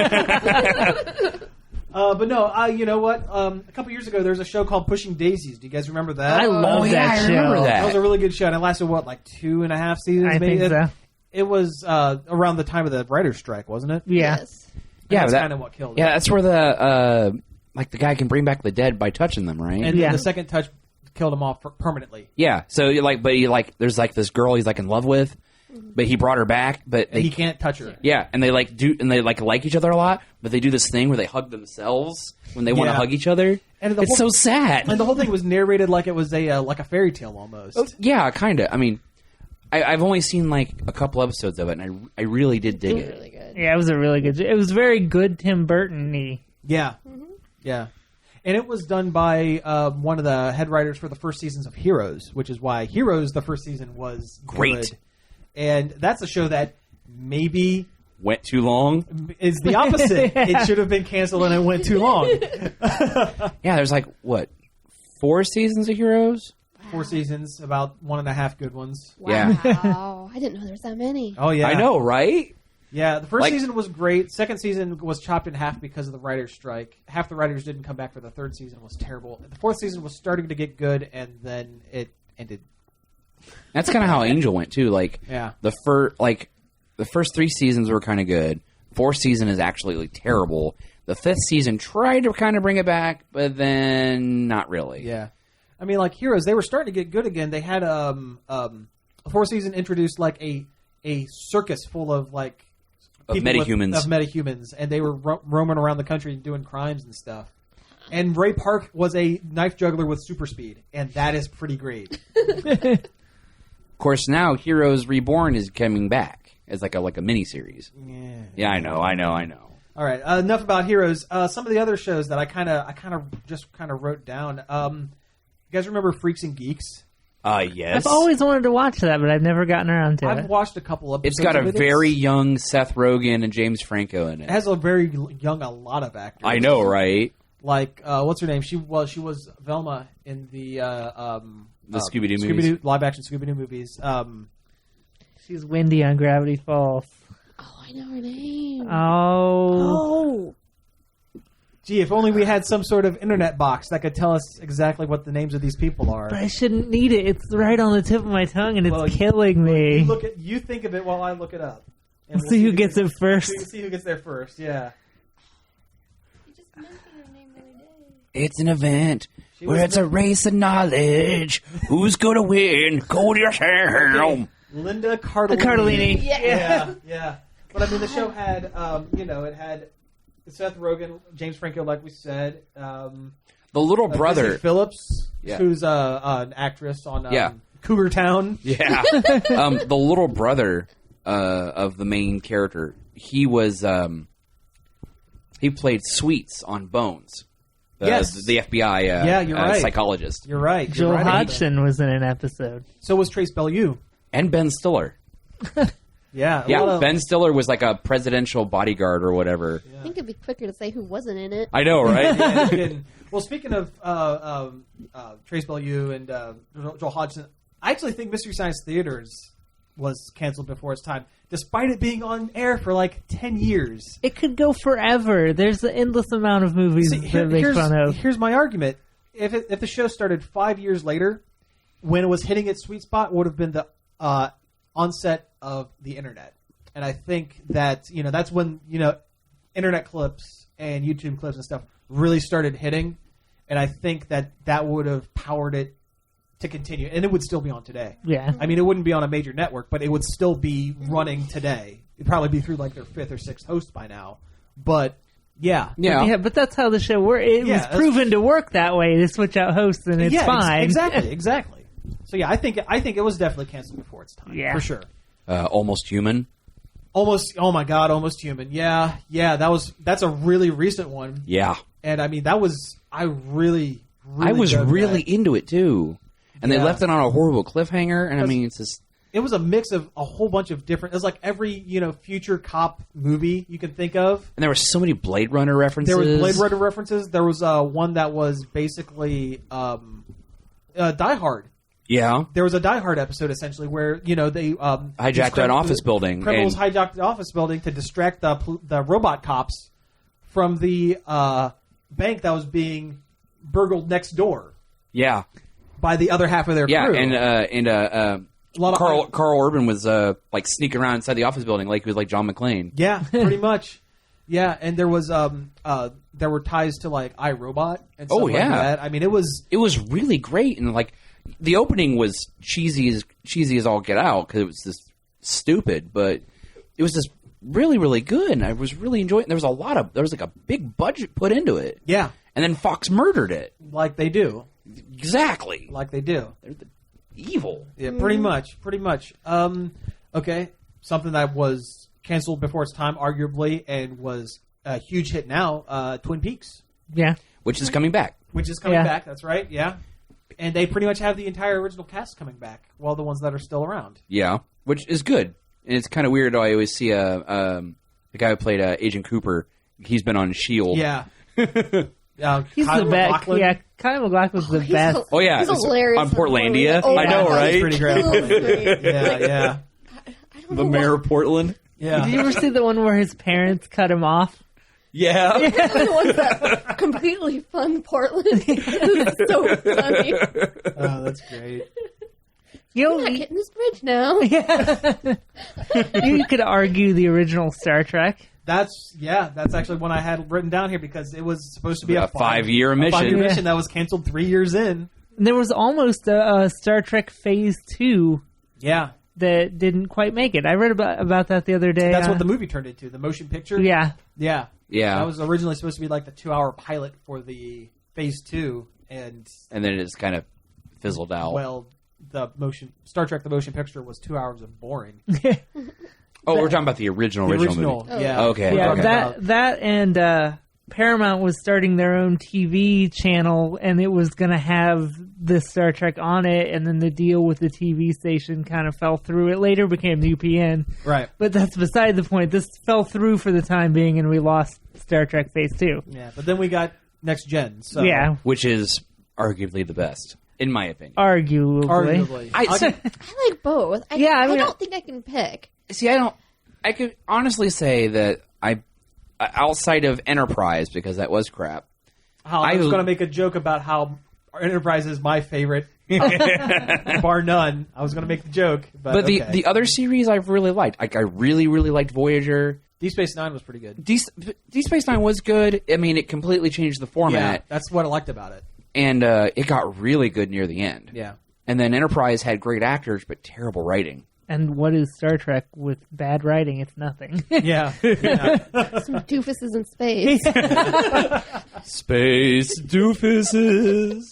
But no, you know what? A couple years ago, there was a show called Pushing Daisies. Do you guys remember that? I love that I show. remember That was that. a really good show, and it lasted, 2.5 seasons? I maybe? think so. It was around the time of the writer's strike, wasn't it? Yeah. Yes. Yeah, That's that- kind of what killed it. Yeah, that's where the the guy can bring back the dead by touching them, right? And Yeah. the second touch killed him off permanently. Yeah, so there's this girl he's in love with, but he brought her back, but And he can't touch her. yeah, and they like each other a lot, but they do this thing where they hug themselves when they want to Yeah. hug each other. And the It's whole- so sad. And the whole thing was narrated like it was a fairy tale almost. Yeah, kind of. I mean, I've only seen a couple episodes of it, and I really did dig It was it. really good. Yeah, it was a really good. It was very good Tim Burton-y. Yeah, yeah. And it was done by one of the head writers for the first seasons of Heroes, which is why Heroes, the first season, was Great. good. And that's a show that maybe Went too long. is the opposite. It should have been canceled and it went too long. Yeah, there's like, what, 4 seasons of Heroes? 4 seasons, about 1.5 good ones. Yeah. Wow. I didn't know there was that many. Oh, yeah. I know, right? Yeah, the first Like- season was great. Second season was chopped in half because of the writer's strike. Half the writers didn't come back for the third season. It was terrible. The fourth season was starting to get good, and then it ended. That's kind of how Angel went too. Like, Yeah. the first 3 seasons were kind of good. 4th season is actually like, terrible. The 5th season tried to kind of bring it back, but then not really. Yeah. I mean, like Heroes, they were starting to get good again. They had a 4th season introduced like a circus full of like Of people metahumans. of metahumans, and they were roaming around the country doing crimes and stuff. And Ray Park was a knife juggler with super speed, and that is pretty great. Of course, now Heroes Reborn is coming back as like a mini series. Yeah, I know. All right, enough about Heroes. Some of the other shows that I kind of just wrote down. You guys remember Freaks and Geeks? Yes. I've always wanted to watch that, but I've never gotten around to I've it. watched a couple episodes. It's got a of it. very young Seth Rogen and James Franco in It it. has a very young, a lot of actors. I know, right? Like what's her name? She was Velma in the Scooby-Doo movies. live action Scooby-Doo movies. She's Wendy on Gravity Falls. Oh, I know her name. Oh. Gee, if only we had some sort of internet box that could tell us exactly what the names of these people are. But I shouldn't need it. It's right on the tip of my tongue, and it's Well, killing me. You think of it while I look it up. And See who gets it first. See who gets there first. Yeah. You just mentioned her name the other day. It's an event where was it's a race of knowledge. Who's gonna win? Go to your home. Linda Cardellini. Cardellini. Yeah. But I mean, the show had, it had Seth Rogen, James Franco, like we said. The little brother. Busy Phillips, Yeah. who's an actress on Yeah. Cougar Town. Yeah. The little brother of the main character. He was he played Sweets on Bones. Yes. The FBI Yeah, you're right. psychologist. You're right. Joel You're right. Hodgson was in an episode. So was Trace Bellew. And Ben Stiller. Yeah. Yeah, Ben Stiller was like a presidential bodyguard or whatever. I think it'd be quicker to say who wasn't in it. I know, right? Well, speaking of Trace Bellew and Joel Hodgson, I actually think Mystery Science Theaters was canceled before its time, despite it being on air for like 10 years. It could go forever. There's an endless amount of movies to make fun of. Here's my argument. If the show started 5 years later, when it was hitting its sweet spot, would have been the onset of the internet. And I think that, that's when, internet clips and YouTube clips and stuff really started hitting. And I think that would have powered it to continue. And it would still be on today. Yeah. I mean, it wouldn't be on a major network, but it would still be running today. It'd probably be through like their 5th or 6th host by now. But, yeah. Yeah. But that's how the show works. It was proven to work that way, to switch out hosts, and it's fine. Exactly. So, yeah, I think it was definitely canceled before its time. Yeah. For sure. Almost Human. Oh my God, Almost Human. Yeah, that's a really recent one. Yeah. And I mean, I was really dug really that. into it too. And they Yeah. left it on a horrible cliffhanger, and I mean, it's just... It was a mix of a whole bunch of different... It was like every, future cop movie you can think of. And there were so many Blade Runner references. There was Blade Runner references. There was one that was basically Die Hard. Yeah. There was a Die Hard episode, essentially, where, they... Hijacked an office building. Criminals hijacked the office building to distract the robot cops from the bank that was being burgled next door Yeah. by the other half of their Yeah, crew. and Carl Urban was like sneaking around inside the office building like he was like John McClane. Yeah, pretty much. Yeah, and there was there were ties to like iRobot and stuff like that. I mean, it was really great, and like the opening was cheesy as all get out because it was just stupid, but it was just really, really good, and I was really enjoying it. There was like a big budget put into it. Yeah. And then Fox murdered it. Like they do. Exactly. Like they do. They're evil. Yeah, pretty much. Okay, something that was canceled before its time, arguably, and was a huge hit now, Twin Peaks. Yeah. which is coming back. which is coming Yeah. back. That's right. Yeah, and they pretty much have the entire original cast coming back. Well, the ones that are still around. Yeah, which is good. And it's kind of weird. I always see the guy who played Agent Cooper. He's been on S.H.I.E.L.D. Yeah. He's Kyle the best. MacLachlan. Yeah, Kyle MacLachlan's the best. Oh, yeah, he's it's hilarious on Portlandia. Oh, I know, yeah. right? He's pretty great. Great. Yeah. I don't The know mayor why- of Portland. Yeah. Did you ever see the one where his parents cut him off? Yeah. the ones that completely fund Portland. It's so funny. Oh, that's great. You We're know, not hitting this bridge now. you could argue the original Star Trek. That's actually one I had written down here because it was supposed to be A a 5-year mission. 5-year Yeah. mission that was canceled 3 years in. And there was almost a Star Trek Phase 2 Yeah. that didn't quite make it. I read about that the other day. That's what the movie turned into, the motion picture. Yeah. Yeah. Yeah. That was originally supposed to be like the 2-hour pilot for the Phase 2, and And then it just kind of fizzled out. well, the Star Trek the motion picture was 2 hours of boring. We're talking about the original The movie. original, Oh. yeah. Okay. Yeah, okay. that and Paramount was starting their own TV channel, and it was going to have the Star Trek on it, and then the deal with the TV station kind of fell through. It later became UPN, Right. but that's beside the point. This fell through for the time being, and we lost Star Trek Phase 2. Yeah, but then we got Next Gen. So Yeah, Which is arguably the best, in my opinion. arguably. arguably. I I like both. I mean, don't think I can pick. see. I could honestly say that outside of Enterprise, because that was crap. I was going to make a joke about how Enterprise is my favorite, bar none. I was going to make the joke, but But okay. the other series I've really liked. Like I really liked Voyager. Deep Space Nine was pretty good. Deep Space Nine was good. I mean, it completely changed the Yeah, format, that's what I liked about it. and it got really good near the end. Yeah. And then Enterprise had great actors, but terrible writing. And what is Star Trek with bad writing? It's nothing. Yeah. Some doofuses in space. Space doofuses.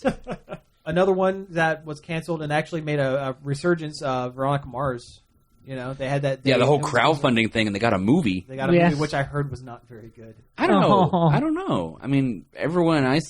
Another one that was canceled and actually made a resurgence of Veronica Mars. You know, they had that. Yeah, the whole it was- crowdfunding thing, and they got a movie. They got a Yeah. movie, which I heard was not very good. I don't know. Oh. I don't know. I mean, everyone I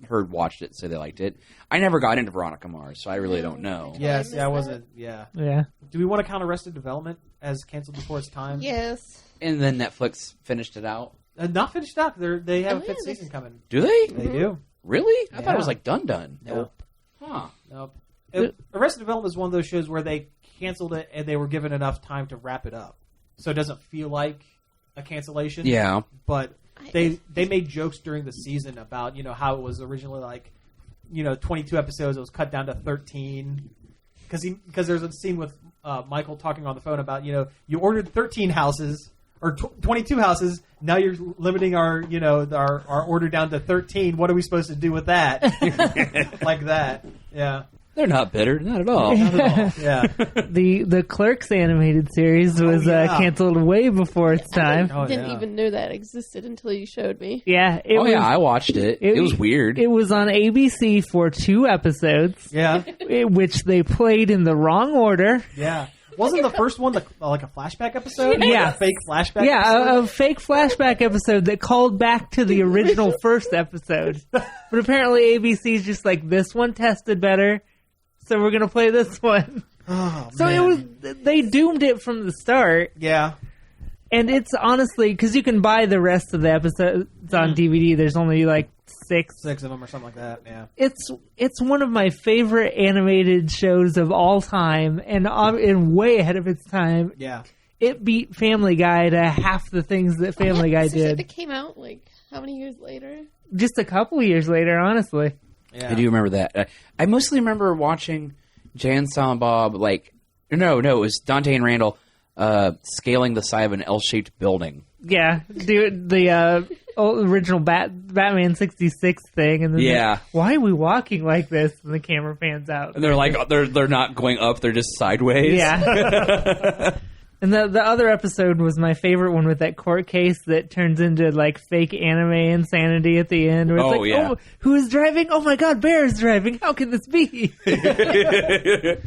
heard watched it, so they liked it. I never got into Veronica Mars, so I really don't know. Yeah, missed see, I that. wasn't. Yeah. Yeah. Do we want to count Arrested Development as canceled before its time? Yes. And then Netflix finished it out. Not finished up. They have Oh, a fifth yeah, season coming. Do they? They do. Really? I thought Yeah. it was like done. Nope. Huh. Nope. Arrested Development is one of those shows where they canceled it and they were given enough time to wrap it up, so it doesn't feel like a cancellation. Yeah. But they made jokes during the season about how it was originally like 22 episodes. It was cut down to 13 because there's a scene with Michael talking on the phone about you ordered 13 houses or 22 houses. Now you're limiting our our order down to 13. What are we supposed to do with that? Like that. Yeah. They're not bitter, not at all. Not at all. Yeah. The Clerks animated series was yeah. canceled way before its time. Oh, Didn't yeah. even know that existed until you showed me. Yeah, it Oh was. yeah, I watched it. It was weird. It was on ABC for 2 episodes, Yeah. which they played in the wrong order. Yeah. Wasn't the first one like a flashback episode? Yeah. A fake flashback Yeah, episode? a fake flashback episode that called back to the original first episode. But apparently ABC's just like, this one tested better, so we're gonna play this one. Oh, So man. it was. They doomed it from the start. Yeah. And it's honestly, because you can buy the rest of the episodes on DVD. There's only like 6. 6 of them or something like that. Yeah. It's one of my favorite animated shows of all time, and way ahead of its time. Yeah. It beat Family Guy to half the things that Family Guy did. It came out like how many years later? Just a couple years later, honestly. Yeah. I do remember that. I mostly remember watching Jay and Silent Bob. No, it was Dante and Randall scaling the side of an L-shaped building. Yeah, the original Batman 66 thing, and then Yeah. why are we walking like this? And the camera pans out. And they're like, they're not going up; they're just sideways. Yeah. And the other episode was my favorite one with that court case that turns into like fake anime insanity at the end. Where it's Oh, like, yeah. oh, who is driving? Oh my God, Bear is driving. How can this be? Did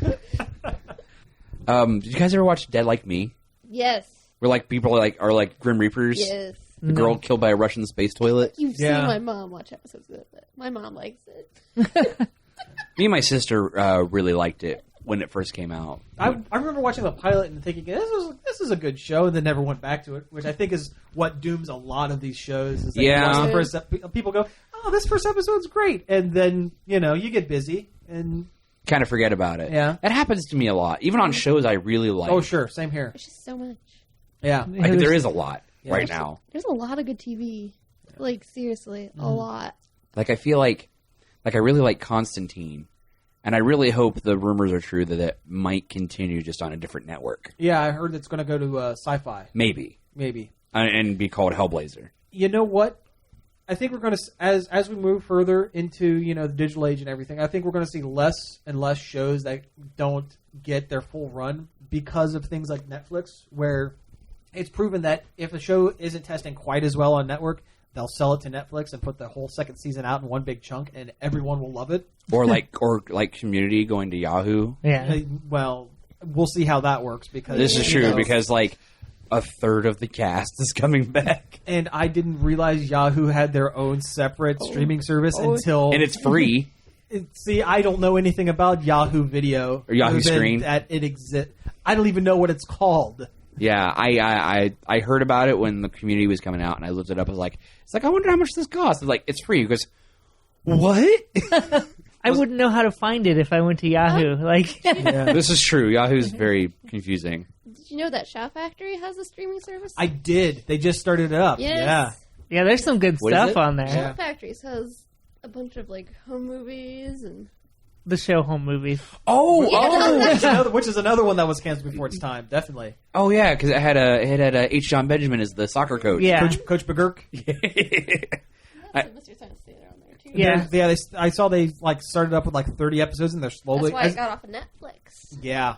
you guys ever watch Dead Like Me? Yes. Where like people are like Grim Reapers? Yes. The girl killed by a Russian space toilet. You've Yeah. seen my mom watch episodes of it. My mom likes it. Me and my sister really liked it when it first came out. I remember watching the pilot and thinking this is a good show, and then never went back to it, which I think is what dooms a lot of these shows. Is that you watch the first people go, "Oh, this first episode's great," and then you get busy and kind of forget about it. Yeah. That happens to me a lot. Even on shows I really like. oh sure, same here. There's just so much. Yeah, Like, there is a lot right now. There's a lot of good TV. Like, seriously, a lot. Like, I feel like I really like Constantine. And I really hope the rumors are true that it might continue just on a different network. yeah. I heard it's going to go to Sci-Fi, Maybe. And be called Hellblazer. You know what? I think we're going to, as we move further into the digital age and everything, I think we're going to see less and less shows that don't get their full run because of things like Netflix, where it's proven that if a show isn't testing quite as well on network, they'll sell it to Netflix and put the whole second season out in one big chunk, and everyone will love it. Or like Community going to Yahoo. Yeah. Well, we'll see how that works because This is true because like a third of the cast is coming back. And I didn't realize Yahoo had their own separate streaming service until... And it's free. See, I don't know anything about Yahoo Video. Or Yahoo other than Screen. That it exists. I don't even know what it's called. Yeah, I heard about it when the Community was coming out, and I looked it up. I was like, I wonder how much this costs. It's like, it's free. He goes, what? I wouldn't know how to find it if I went to Yahoo. Like, This is true. Yahoo's very confusing. Did you know that Shout Factory has a streaming service? I did. They just started it up. Yes. yeah, there's some good What is stuff it? on there. Shout Factories has a bunch of like home movies and The show home movies. Which is another one that was canceled before its time. Definitely. Oh yeah, because it had H. John Benjamin as the soccer coach. Yeah. Coach McGurk. Mr. Science Theater on there too. Yeah. I saw they started up with 30 episodes, and they're slowly. That's why it got off of Netflix. Yeah.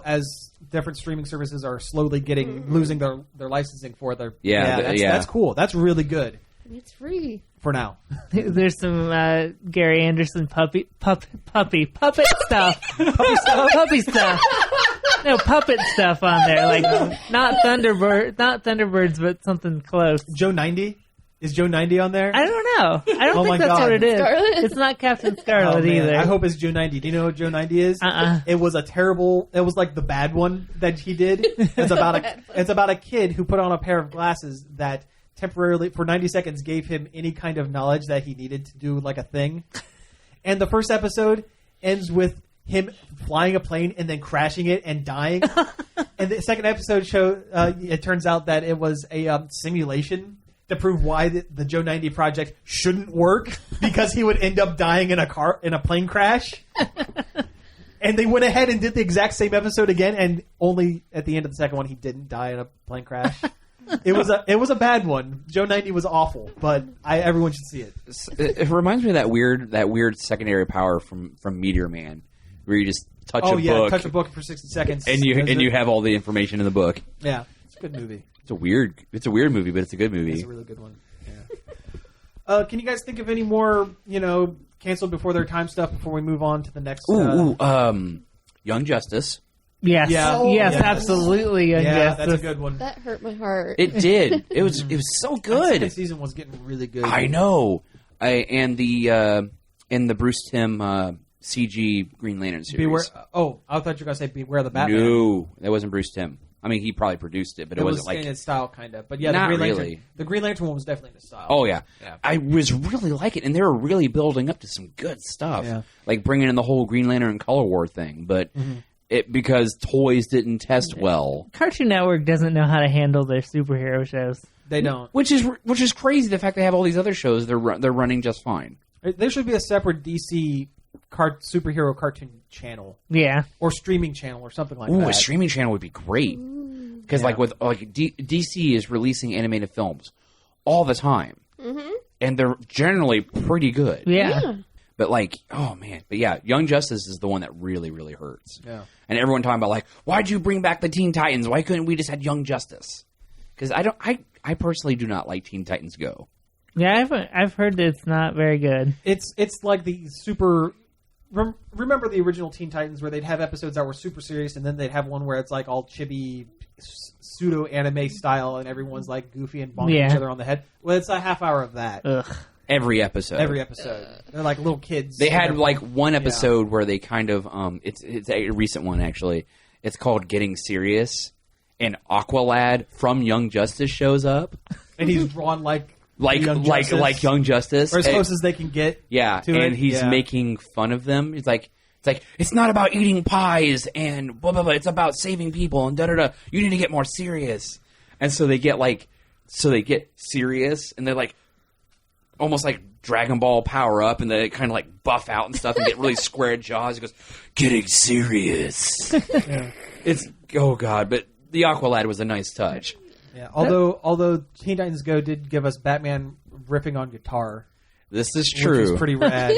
As different streaming services are slowly losing their licensing for their. That's cool. That's really good It's free. for now. There's some Gary Anderson puppet stuff. Puppy stuff. No, puppet stuff on there. Like, not Thunderbirds, but something close. Joe 90? Is Joe 90 on there? I don't know. I don't Oh my think that's God. what it is. Scarlet? It's not Captain Oh, Scarlet man. either. I hope it's Joe 90. Do you know what Joe 90 is? It was it was like the bad one that he did. It's about a kid who put on a pair of glasses that temporarily, for 90 seconds, gave him any kind of knowledge that he needed to do like a thing. And the first episode ends with him flying a plane and then crashing it and dying. And the second episode it turns out that it was a simulation to prove why the Joe 90 project shouldn't work, because he would end up dying in a plane crash. And they went ahead and did the exact same episode again, and only at the end of the second one he didn't die in a plane crash. It was a bad one. Joe 90 was awful, but everyone should see it. It reminds me of that weird secondary power from Meteor Man, where you just touch a book. Touch a book for 60 seconds, and you have all the information in the book. Yeah, it's a good movie. It's a weird movie, but it's a good movie. It's a really good one. Yeah. Can you guys think of any more, canceled before their time stuff before we move on to the next? Young Justice. Yes. Yeah. Yes, Yes. absolutely. Yeah, Yes. that's a good one. That hurt my heart. It did. It was so The good. second season was getting really good. I know. And the Bruce Timm CG Green Lantern series. Beware. Oh, I thought you were gonna say Beware the Batman. No, that wasn't Bruce Timm. I mean, he probably produced it, but it wasn't was like. in its style, kind of. But yeah, Not the Green Lantern. really. The Green Lantern one was definitely in its style. Oh yeah. Yeah. I was really liking it, and they were really building up to some good stuff, Yeah. like bringing in the whole Green Lantern color war thing. But because toys didn't test well, Cartoon Network doesn't know how to handle their superhero shows. They don't. which is crazy. The fact they have all these other shows, they're running just fine. There should be a separate DC superhero cartoon channel Yeah. or streaming channel or something like Ooh, that. a streaming channel would be great. Because DC is releasing animated films all the time, and they're generally pretty good. Yeah. But Young Justice is the one that really, really hurts. Yeah. And everyone talking about why'd you bring back the Teen Titans? Why couldn't we just had Young Justice? Because I personally do not like Teen Titans Go. Yeah, I've heard that it's not very good. It's like the super remember the original Teen Titans where they'd have episodes that were super serious, and then they'd have one where it's like all chibi, pseudo anime style, and everyone's like goofy and bonking each other on the head. Well, it's a half hour of that. Ugh. Every episode. They're like little kids. They had like one episode where they kind of it's a recent one actually. It's called Getting Serious, and Aqualad from Young Justice shows up, and he's drawn like Young Justice, or as close as they can get. Yeah, and he's making fun of them. It's like it's not about eating pies and blah blah blah. It's about saving people and da da da. You need to get more serious. And so they get serious, and they're like almost like Dragon Ball power up, and they kind of like buff out and stuff and get really square jaws. He goes, "Getting serious." It's oh god, but the Aqualad was a nice touch. Yeah, although Teen Titans Go did give us Batman riffing on guitar. This is true. Which is pretty rad.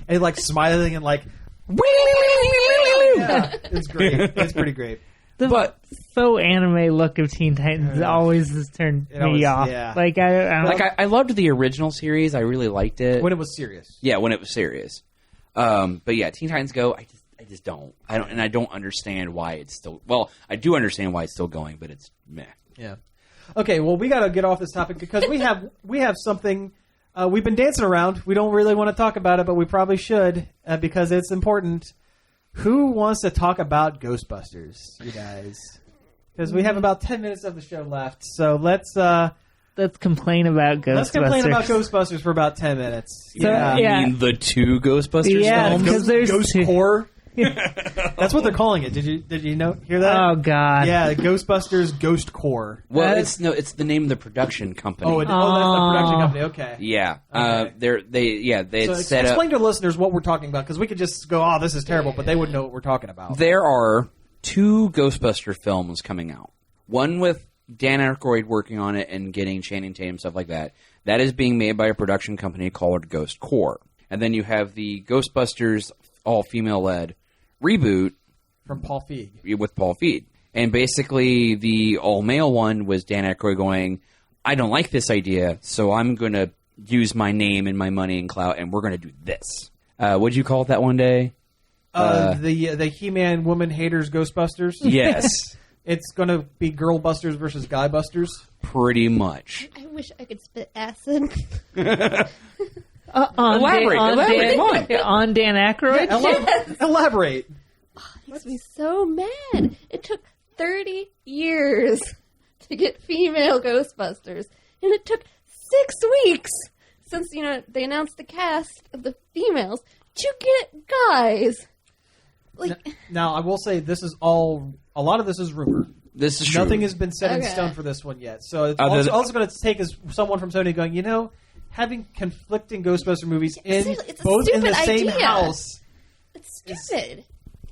and like smiling and like, yeah, it's great. It's pretty great. But faux anime look of Teen Titans always has turned me off. Yeah. Like I loved the original series. I really liked it when it was serious. Yeah, when it was serious. But yeah, Teen Titans Go. I just don't. I don't understand why it's still. Well, I do understand why it's still going, but it's meh. Yeah. Okay. Well, we got to get off this topic because we have something. We've been dancing around. We don't really want to talk about it, but we probably should because it's important. Who wants to talk about Ghostbusters, you guys? Because we have about 10 minutes of the show left, so let's complain about Ghostbusters. Let's complain about Ghostbusters for about 10 minutes. So, I mean, the two Ghostbusters films? because there's Ghost Core. That's what they're calling it. Did you hear that? Oh God! Yeah, Ghostbusters Ghost Core. Well, it's the name of the production company. That's the production company. Okay. Yeah. Okay. They so set up. Explain to listeners what we're talking about because we could just go, "Oh, this is terrible," but they wouldn't know what we're talking about. There are two Ghostbuster films coming out. One with Dan Aykroyd working on it and getting Channing Tatum, stuff like that. That is being made by a production company called Ghost Core. And then you have the Ghostbusters all-female led reboot from Paul Feig. With Paul Feig. And basically the all-male one was Dan Aykroyd going, I don't like this idea, so I'm going to use my name and my money and clout, and we're going to do this. What'd you call it that one day? The He-Man Woman Haters Ghostbusters? Yes. It's going to be Girl Busters versus Guy Busters? Pretty much. I wish I could spit acid. Elaborate. On Dan Aykroyd? Yeah, elaborate. It makes me so mad. It took 30 years to get female Ghostbusters, and it took 6 weeks since they announced the cast of the females to get guys. Now I will say this is all. A lot of this is rumor. This is true. Nothing has been set in stone for this one yet. So it's also going to take is someone from Sony going, having conflicting Ghostbuster movies both in the same house. It's stupid.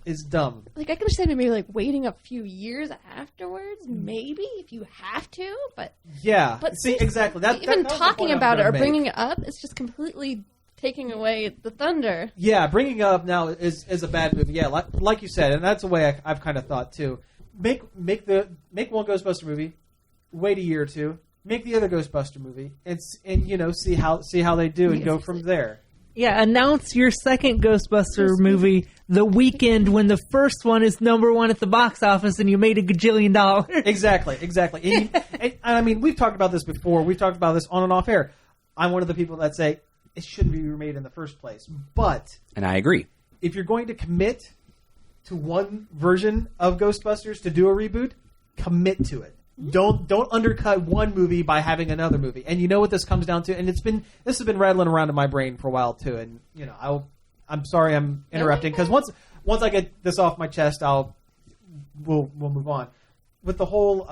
Is dumb. Like, I can understand maybe like waiting a few years afterwards, maybe if you have to, but yeah. But see, exactly. Even talking about it or bringing it up, it's just completely taking away the thunder. Yeah, bringing it up now is a bad move. Yeah, like you said, and that's the way I've kind of thought too. Make one Ghostbuster movie, wait a year or two, make the other Ghostbuster movie, and see how they do and go from there. Yeah, announce your second Ghostbuster movie the weekend when the first one is #1 at the box office and you made $1 gajillion. Exactly. And I mean, we've talked about this before. We've talked about this on and off air. I'm one of the people that say it shouldn't be remade in the first place. And I agree. If you're going to commit to one version of Ghostbusters to do a reboot, commit to it. Don't undercut one movie by having another movie. And you know what this comes down to? And this has been rattling around in my brain for a while too. And I'm sorry I'm interrupting because once I get this off my chest, we'll move on with the whole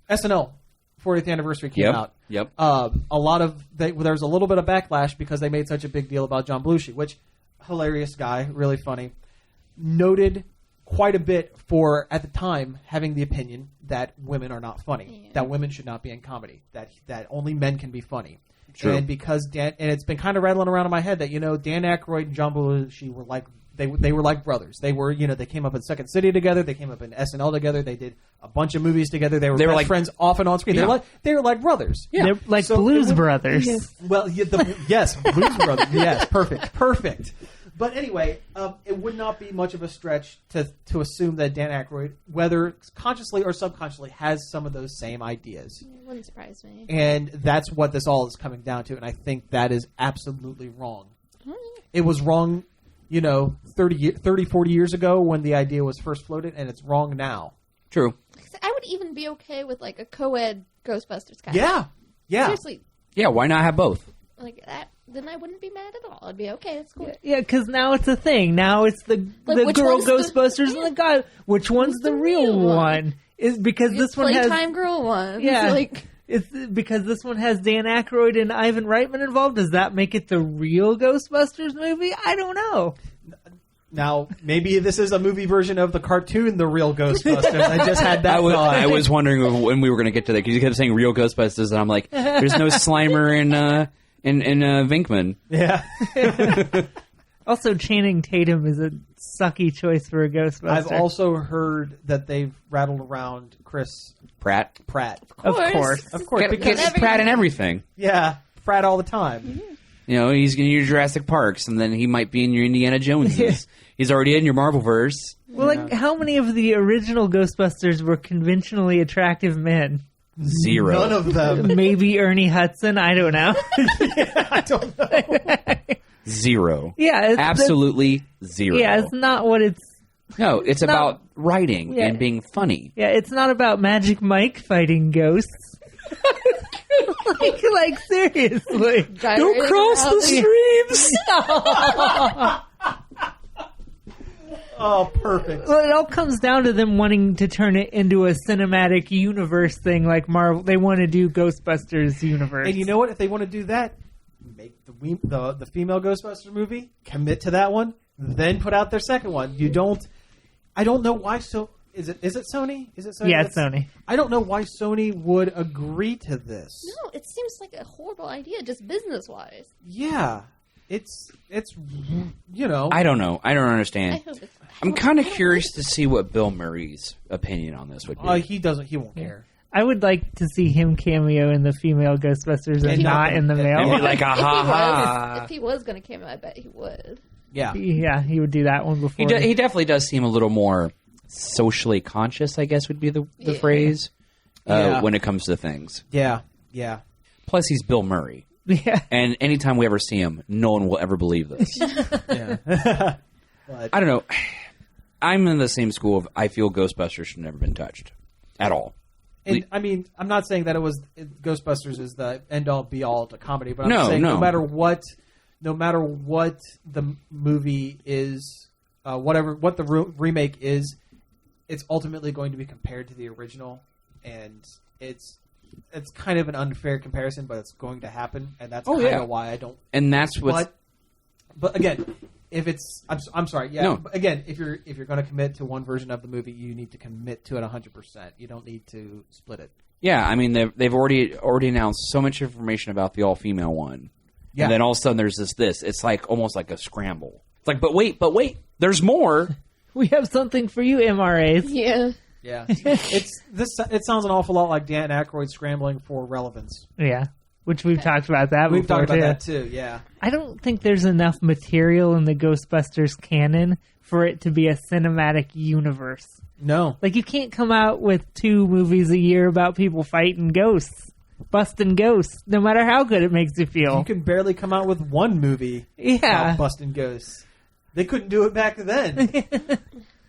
SNL 40th anniversary came out. Yep. There was a little bit of backlash because they made such a big deal about John Belushi, which hilarious guy, really funny, noted quite a bit for, at the time, having the opinion that women are not funny, that women should not be in comedy, that only men can be funny. True. And because and it's been kind of rattling around in my head that Dan Aykroyd and John Belushi were like they were like brothers. They were they came up in Second City together. They came up in SNL together. They did a bunch of movies together. They were like friends off and on screen. Yeah. They were like brothers. Yeah, they're like Blues Brothers. Yes. Well, yes, Blues Brothers. Yes, perfect. But anyway, it would not be much of a stretch to assume that Dan Aykroyd, whether consciously or subconsciously, has some of those same ideas. It wouldn't surprise me. And that's what this all is coming down to, and I think that is absolutely wrong. It was wrong, 30, 40 years ago when the idea was first floated, and it's wrong now. True. I would even be okay with like a co-ed Ghostbusters cast. Yeah. Seriously, Yeah, why not have both? like that. Then I wouldn't be mad at all. I'd be okay. That's cool. Yeah, because now it's a thing. Now it's the which girl one's Ghostbusters and the guy. Which one's the real one? Is because this one has Playtime girl one. Yeah. Like, it's because this one has Dan Aykroyd and Ivan Reitman involved. Does that make it the real Ghostbusters movie? I don't know. Now, maybe this is a movie version of the cartoon, The Real Ghostbusters. I just had that thought. I was wondering when we were going to get to that because you kept saying real Ghostbusters, and I'm like, there's no Slimer in Vinkman. Yeah. Also, Channing Tatum is a sucky choice for a Ghostbuster. I've also heard that they've rattled around Chris Pratt. Of course. Because Get Pratt in everything. yeah, Pratt all the time. He's in your Jurassic Parks, and then he might be in your Indiana Joneses. He's already in your Marvelverse. Well, how many of the original Ghostbusters were conventionally attractive men? 0. None of them. Maybe Ernie Hudson. I don't know. I don't know. 0. Yeah, Absolutely 0. Yeah, it's not what it's. No, it's not- about writing Yeah. and being funny. Yeah, it's not about Magic Mike fighting ghosts. like seriously. Don't cross the streams! Oh, perfect. Well, it all comes down to them wanting to turn it into a cinematic universe thing like Marvel. They want to do Ghostbusters universe. And you know what? If they want to do that, make the female Ghostbusters movie, commit to that one, then put out their second one. You don't. I don't know why. So is it Sony? Is it Sony? Yeah, it's Sony. I don't know why Sony would agree to this. No, it seems like a horrible idea, just business-wise. Yeah, it's I don't know. I don't understand. I hope it's... I'm kind of curious to see what Bill Murray's opinion on this would be. He won't care. I would like to see him cameo in the female Ghostbusters and not in the male. And be like a If he ha-ha. was, if he was going to cameo, I bet he would. Yeah. Yeah, he would do that one before. He definitely does seem a little more socially conscious, I guess would be the Yeah. phrase, Yeah. when it comes to things. Yeah. Plus, he's Bill Murray. Yeah. And anytime we ever see him, no one will ever believe this. Yeah. I don't know. I'm in the same school of I feel Ghostbusters should have never been touched. At all. And I mean, I'm not saying that Ghostbusters is the end all be all to comedy, but I'm No, saying no. no matter what the movie is, what the remake is, it's ultimately going to be compared to the original, and it's kind of an unfair comparison, but it's going to happen, and that's kind of why I don't. And that's what's... But again, if it's, I'm sorry, yeah. No. But again, if you're going to commit to one version of the movie, you need to commit to it 100%. You don't need to split it. Yeah, I mean, they've already announced so much information about the all-female one. Yeah. And then all of a sudden there's this. It's like almost like a scramble. It's like, but wait, there's more. We have something for you, MRAs. Yeah. Yeah, it sounds an awful lot like Dan Aykroyd scrambling for relevance. Yeah. Which we've talked about that We've before, talked about too. that too. Yeah, I don't think there's enough material in the Ghostbusters canon for it to be a cinematic universe. no, Like, you can't come out with 2 movies a year about people fighting ghosts, busting ghosts, no matter how good it makes you feel. you can barely come out with one movie Yeah. about busting ghosts. They couldn't do it back then.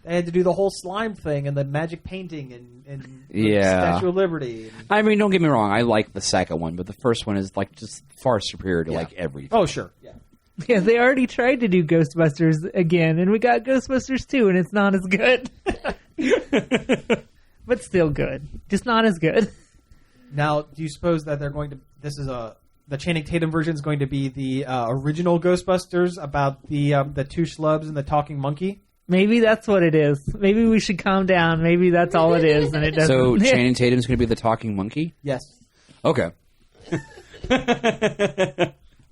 They had to do the whole slime thing and the magic painting and Yeah. Statue of Liberty. I mean, don't get me wrong. I like the second one, but the first one is like just far superior to like everything. Oh, sure. Yeah. Yeah, they already tried to do Ghostbusters again, and we got Ghostbusters 2, and it's not as good. But still good. Just not as good. Now, do you suppose that they're going to? The Channing Tatum version is going to be the original Ghostbusters about the 2 schlubs and the talking monkey? Maybe that's what it is. Maybe we should calm down. Maybe that's all it is, and it doesn't. So Channing Tatum's going to be the talking monkey? Yes. Okay.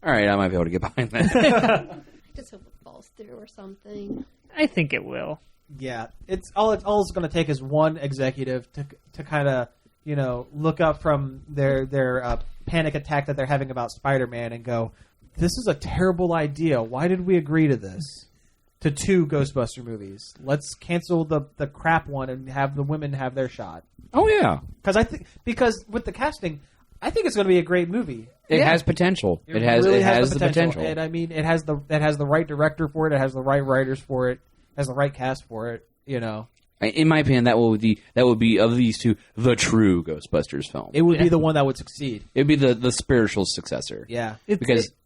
All right, I might be able to get behind that. I just hope it falls through or something. I think it will. Yeah, it's all it's going to take is one executive to kind of look up from their panic attack that they're having about Spider-Man and go, this is a terrible idea. Why did we agree to this? To 2 Ghostbuster movies. Let's cancel the crap one and have the women have their shot. Oh yeah, Because with the casting, I think it's going to be a great movie. it has potential. It has the potential. And I mean, it has the right director for it. It has the right writers for it. It has the right cast for it. You know, In my opinion, that would be of these two the true Ghostbusters film. it would be the one that would succeed. It'd be the spiritual successor. Yeah.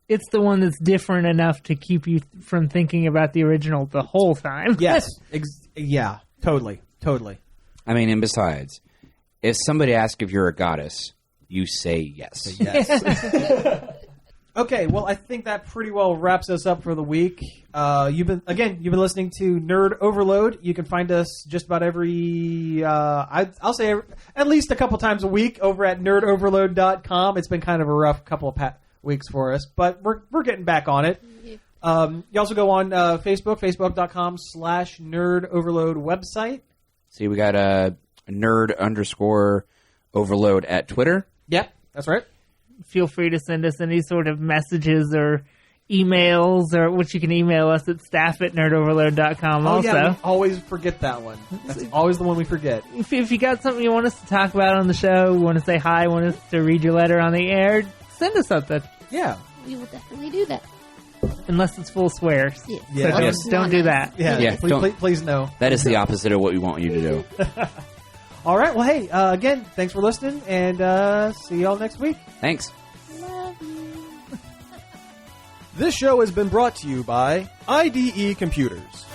It's the one that's different enough to keep you from thinking about the original the whole time. Yes. Yeah. Totally. I mean, and besides, if somebody asks if you're a goddess, you say yes. Yes. Okay, well, I think that pretty well wraps us up for the week. You've been listening to Nerd Overload. You can find us just about every, I'll say at least a couple times a week over at nerdoverload.com. It's been kind of a rough couple of weeks for us, but we're getting back on it. You also go on Facebook, facebook.com/Nerd Overload website. See, we got a nerd_overload at Twitter. Yep, that's right. Feel free to send us any sort of messages or emails, or which you can email us at staff@nerdoverload.com also. Yeah, we always forget that one. That's always the one we forget. If you got something you want us to talk about on the show, want to say hi, want us to read your letter on the air, send us something. Yeah. We will definitely do that. Unless it's full swears. Yes. Yeah. So don't do that. Yeah, please no. That is the opposite of what we want you to do. All right, well, hey, again, thanks for listening, and see y'all next week. Thanks. Love you. This show has been brought to you by IDE Computers.